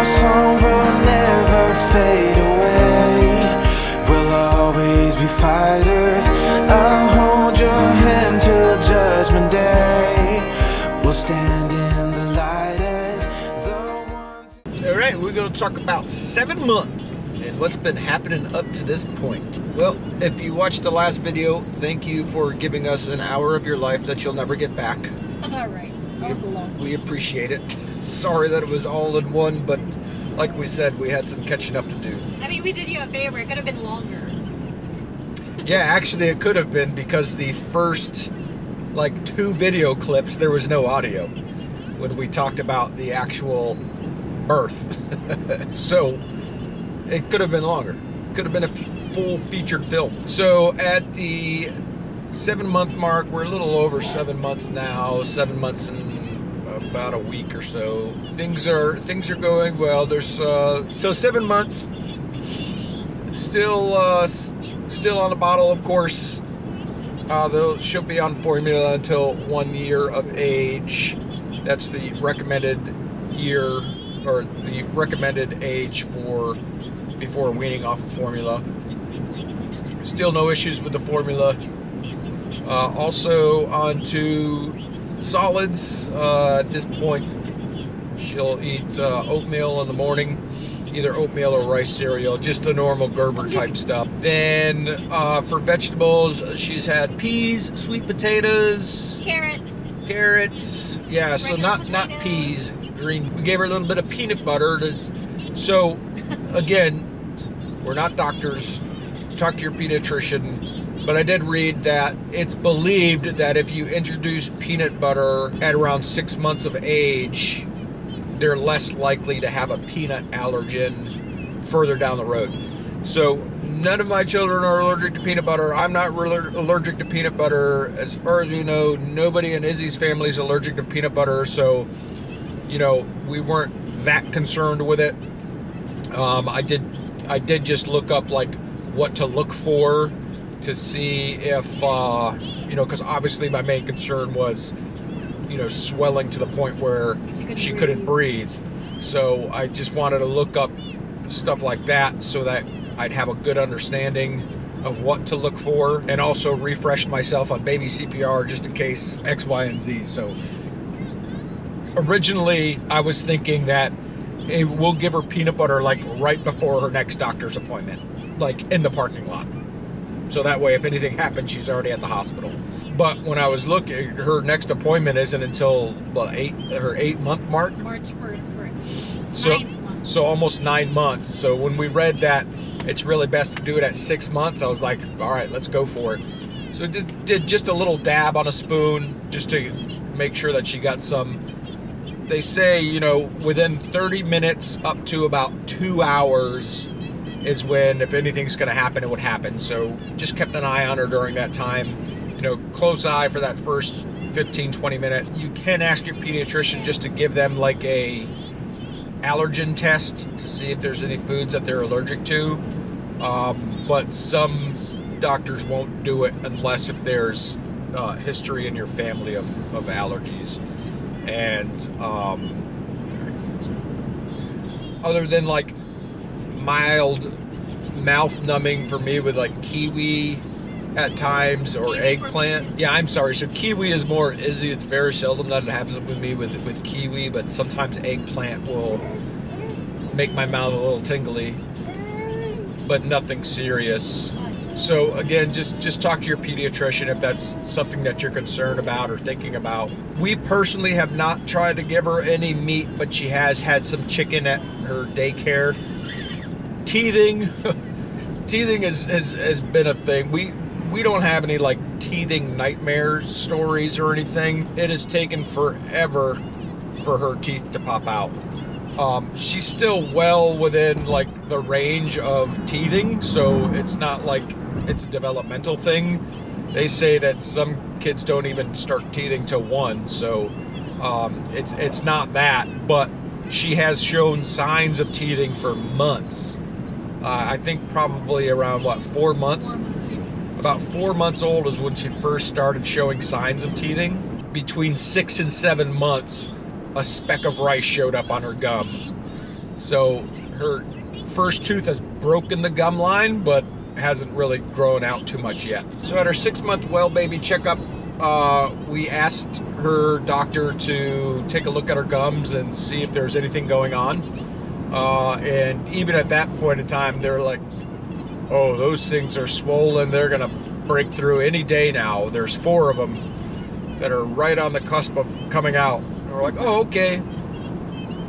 song will never fade away. We'll always be fighters. I'll hold your hand till Judgment Day. We'll stand in the light as the ones. All right, we're going to talk about 7 months and what's been happening up to this point. Well, if you watched the last video, thank you for giving us an hour of your life that you'll never get back. All right, that was long. We appreciate it. Sorry that it was all in one, but like we said, we had some catching up to do. I mean, we did you a favor. It could have been longer. Yeah, actually it could have been, because the first like 2 video clips, there was no audio when we talked about the actual birth. So it could have been longer. Could have been a full featured film. So at the 7-month mark, we're a little over 7 months now, 7 months and about a week or so. Things are going well. There's so 7 months, still on the bottle, of course. She'll be on formula until 1 year of age. That's the recommended year, or the recommended age for before weaning off of formula. Still no issues with the formula. Also on to solids. At this point, she'll eat oatmeal in the morning, either oatmeal or rice cereal, just the normal Gerber type stuff. Then for vegetables, she's had peas, sweet potatoes, carrots. Yeah, so not peas, green. We gave her a little bit of peanut butter so again, we're not doctors. Talk to your pediatrician. But I did read that it's believed that if you introduce peanut butter at around 6 months of age, they're less likely to have a peanut allergen further down the road. So none of my children are allergic to peanut butter. I'm not allergic to peanut butter. As far as we know, nobody in Izzy's family is allergic to peanut butter. So, you know, we weren't that concerned with it. I did just look up like what to look for to see if, you know, because obviously my main concern was, you know, swelling to the point where she couldn't breathe. So I just wanted to look up stuff like that so that I'd have a good understanding of what to look for, and also refreshed myself on baby CPR just in case X, Y, and Z. So originally I was thinking that we'll give her peanut butter like right before her next doctor's appointment, like in the parking lot. So that way, if anything happens, she's already at the hospital. But when I was looking, her next appointment isn't until her 8-month mark. March 1st, correct. So almost 9 months. So when we read that it's really best to do it at 6 months, I was like, all right, let's go for it. So did just a little dab on a spoon just to make sure that she got some. They say, you know, within 30 minutes up to about 2 hours is when, if anything's going to happen, it would happen. So just kept an eye on her during that time. You know, close eye for that first 15-20 minutes. You can ask your pediatrician just to give them like a allergen test to see if there's any foods that they're allergic to. But some doctors won't do it unless if there's history in your family of allergies. And other than like mild mouth numbing for me with like kiwi at times, or eggplant. Yeah, I'm sorry. So kiwi is more Izzy. It's very seldom that it happens with me with kiwi, but sometimes eggplant will make my mouth a little tingly, but nothing serious. So again, just talk to your pediatrician if that's something that you're concerned about or thinking about. We personally have not tried to give her any meat, but she has had some chicken at her daycare. Teething has been a thing. We don't have any like teething nightmare stories or anything. It has taken forever for her teeth to pop out. She's still well within like the range of teething, so it's not like it's a developmental thing. They say that some kids don't even start teething till 1, so it's not that, but she has shown signs of teething for months. I think probably around, what, 4 months? About 4 months old is when she first started showing signs of teething. Between 6 and 7 months, a speck of rice showed up on her gum. So her first tooth has broken the gum line, but hasn't really grown out too much yet. So at our 6-month well baby checkup, we asked her doctor to take a look at her gums and see if there's anything going on. And even at that point in time, they're like, oh, those things are swollen. They're gonna break through any day now. There's 4 of them that are right on the cusp of coming out. And we're like, oh, okay.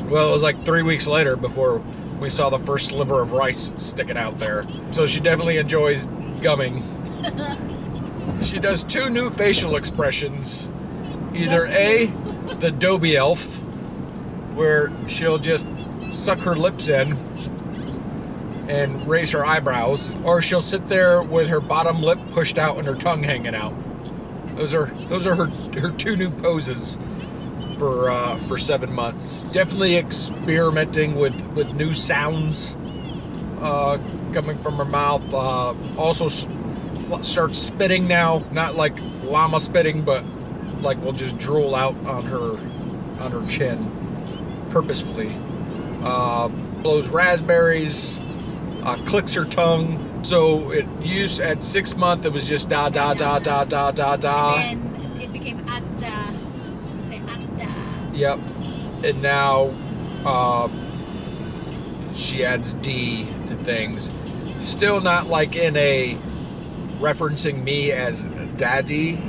Well, it was like 3 weeks later before we saw the first sliver of rice sticking out there. So she definitely enjoys gumming. She does 2 new facial expressions. Either A, the Dobie elf, where she'll just suck her lips in and raise her eyebrows, or she'll sit there with her bottom lip pushed out and her tongue hanging out. Those are her 2 new poses for 7 months. Definitely experimenting with new sounds coming from her mouth. Also starts spitting now, not like llama spitting, but like we'll just drool out on her chin purposefully. Blows raspberries, clicks her tongue. So it used at 6 months, it was just da da da da da da da. And it became adda. Yep. And now she adds D to things. Still not like in a referencing me as daddy.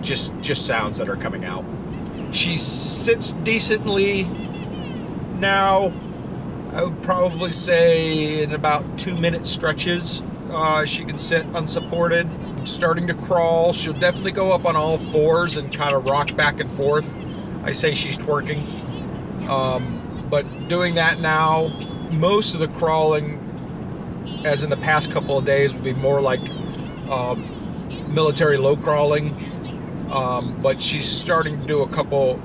Just sounds that are coming out. She sits decently now. I would probably say in about 2-minute stretches she can sit unsupported. Starting to crawl. She'll definitely go up on all 4s and kind of rock back and forth. I say she's twerking. But doing that now, most of the crawling, as in the past couple of days, would be more like military low crawling. But she's starting to do a couple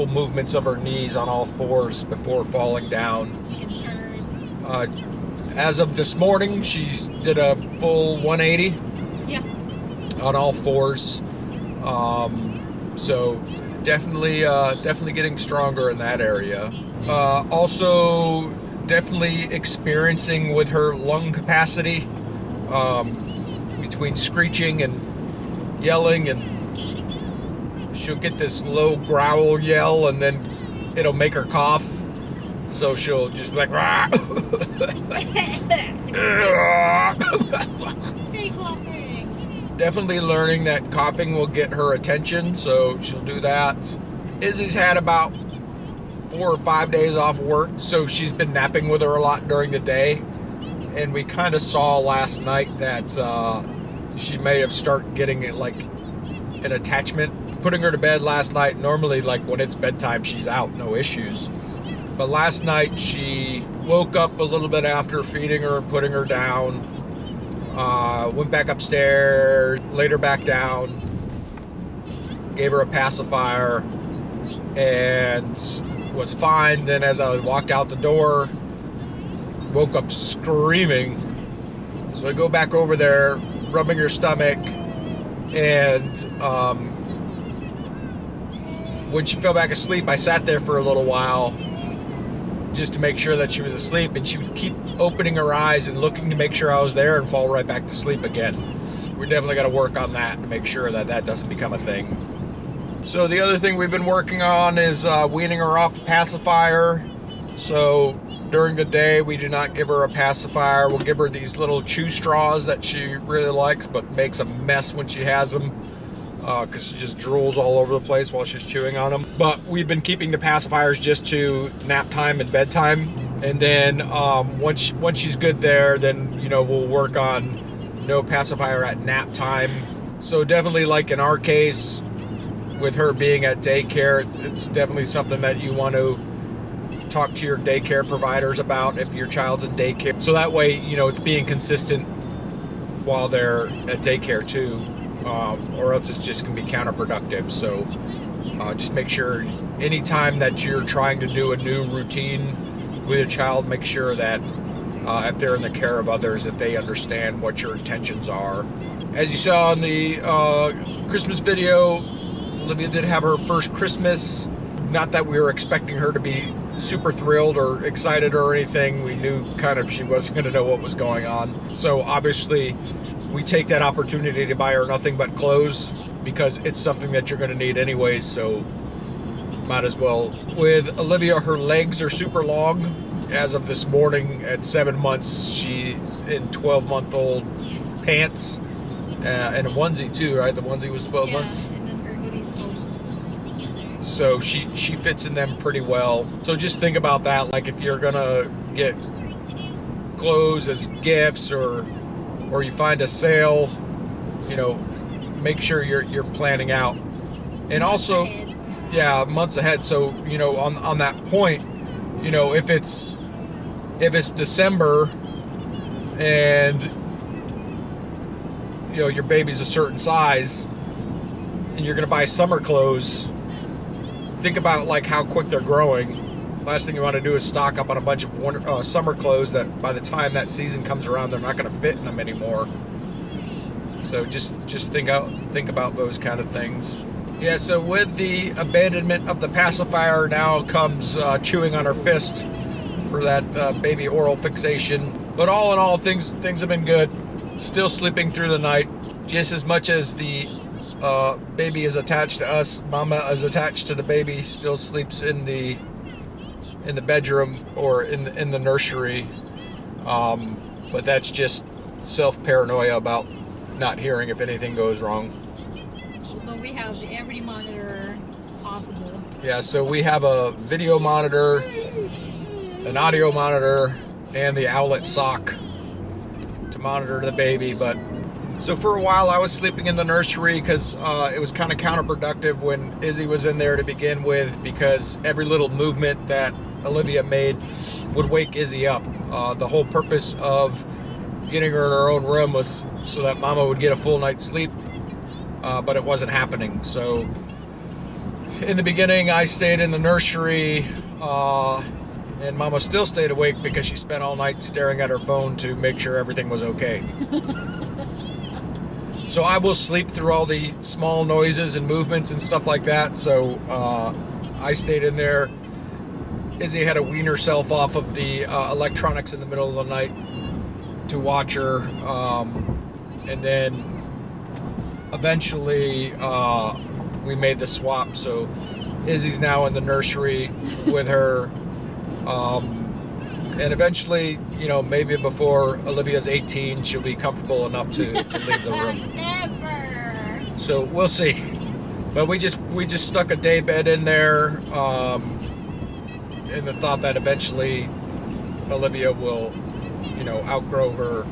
movements of her knees on all 4s before falling down. She can turn. As of this morning, she did a full 180. Yeah. On all 4s. So definitely getting stronger in that area. Also definitely experiencing with her lung capacity, between screeching and yelling, and she'll get this low growl yell and then it'll make her cough. So she'll just be like, rah! Hey, coughing. Definitely learning that coughing will get her attention, so she'll do that. Izzy's had about 4 or 5 days off work, so she's been napping with her a lot during the day. And we kind of saw last night that she may have started getting it like an attachment. Putting her to bed last night, normally like when it's bedtime she's out, no issues. But last night she woke up a little bit after feeding her and putting her down. Went back upstairs, laid her back down, gave her a pacifier, and was fine. Then as I walked out the door, woke up screaming. So I go back over there, rubbing her stomach, and when she fell back asleep, I sat there for a little while just to make sure that she was asleep, and she would keep opening her eyes and looking to make sure I was there and fall right back to sleep again. We're definitely got to work on that to make sure that that doesn't become a thing. So the other thing we've been working on is weaning her off a pacifier. So during the day we do not give her a pacifier. We'll give her these little chew straws that she really likes, but makes a mess when she has them, because she just drools all over the place while she's chewing on them. But we've been keeping the pacifiers just to nap time and bedtime, and then once she's good there, then we'll work on no pacifier at nap time. So definitely, like in our case with her being at daycare, it's definitely something that you want to talk to your daycare providers about if your child's in daycare, so that way it's being consistent while they're at daycare too. Or else it's just going to be counterproductive. So just make sure anytime that you're trying to do a new routine with a child, make sure that if they're in the care of others, that they understand what your intentions are. As you saw in the Christmas video, Olivia did have her first Christmas. Not that we were expecting her to be super thrilled or excited or anything. We knew kind of she wasn't going to know what was going on. So obviously we take that opportunity to buy her nothing but clothes because it's something that you're going to need anyways, so might as well. With Olivia, her legs are super long. As of this morning at 7 months, she's in 12-month-old pants and a onesie too, right? The onesie was 12 months. And then her hoodie's full. So she fits in them pretty well. So just think about that, like if you're gonna get clothes as gifts or you find a sale, you know, make sure you're planning out. And also, yeah, months ahead. So, you know, on that point, you know, if it's December and you know your baby's a certain size and you're gonna buy summer clothes, think about like how quick they're growing. Last thing you want to do is stock up on a bunch of summer clothes that by the time that season comes around they're not going to fit in them anymore. So just think about those kind of things. Yeah, so with the abandonment of the pacifier now comes chewing on her fist for that baby oral fixation. But all in all, things have been good. Still sleeping through the night. Just as much as the baby is attached to us, mama is attached to the baby, still sleeps in the bedroom or in the nursery. But that's just self-paranoia about not hearing if anything goes wrong. Although we have every monitor possible. Yeah, so we have a video monitor, an audio monitor, and the owlet sock to monitor the baby. But so for a while I was sleeping in the nursery because it was kind of counterproductive when Izzy was in there to begin with, because every little movement that Olivia made would wake Izzy up. The whole purpose of getting her in her own room was so that mama would get a full night's sleep, but it wasn't happening. So in the beginning I stayed in the nursery, and mama still stayed awake because she spent all night staring at her phone to make sure everything was okay. So I will sleep through all the small noises and movements and stuff like that. So I stayed in there. Izzy had to wean herself off of the electronics in the middle of the night to watch her, and then eventually we made the swap. So Izzy's now in the nursery with her, and eventually, you know, maybe before Olivia's 18, she'll be comfortable enough to leave the room. Never. So we'll see. But we just stuck a day bed in there, in the thought that eventually Olivia will, you know, outgrow her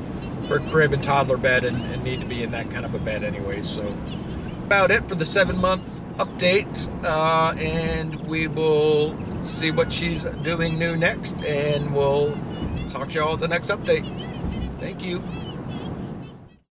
crib and toddler bed and need to be in that kind of a bed anyway. So about it for the 7-month update, and we will see what she's doing new next, and we'll talk to y'all at the next update. Thank you.